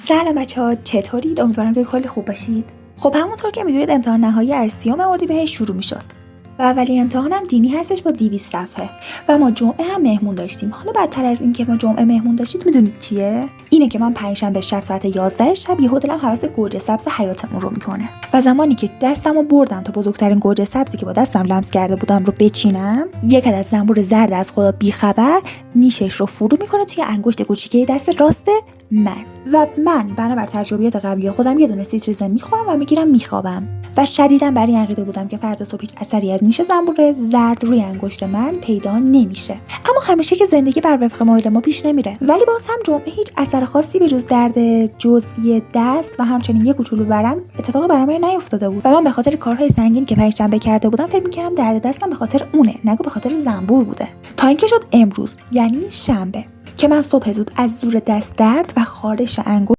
سلام بچه‌ها، چطورید؟ امیدوارم که کلی خوب باشید. خب همونطور که میدونید امتحان نهایی از 30 اردیبهشت شروع میشد. و اولین امتحانم دینی هستش با 200 صفحه و ما جمعه هم مهمون داشتیم. حالا بدتر از این که ما جمعه مهمون داشتید میدونید چیه؟ اینه که من پنجشنبه شب ساعت 11 شب یهو دلم هوس گوجه سبز حیاتمون رو میکنه و زمانی که دستمو بردم تا بزرگترین گوجه سبزی که با دستم لمس کرده بودم رو بچینم، یک عدد زنبور زرد از خدا بیخبر نیشش رو فرو میکنه توی انگشت کوچیکه دست راست من بنابر تجربیات قبلی خودم یه دونه سیتریزن میخورم و میگیرم میخوابم و شدیداً بر این عقیده بودم که فردا صبح هیچ اثری از نیش زنبور زرد روی انگشت من پیدا نمیشه. اما همیشه که زندگی بر وفق مورد ما پیش نمیره، ولی باز هم جمعه هیچ اثر خاصی به جز درد جزئی دست و همچنین یه کوچولو ورم اتفاقی برام نیفتاده بود و من به خاطر کارهای سنگین که پنجشنبه کرده بودم فکر می‌کردم درد دستم به خاطر اونه، نگو به خاطر زنبور بوده. تا اینکه شد امروز، یعنی شنبه، که من صبح زود از زور دست درد و خارش انگشت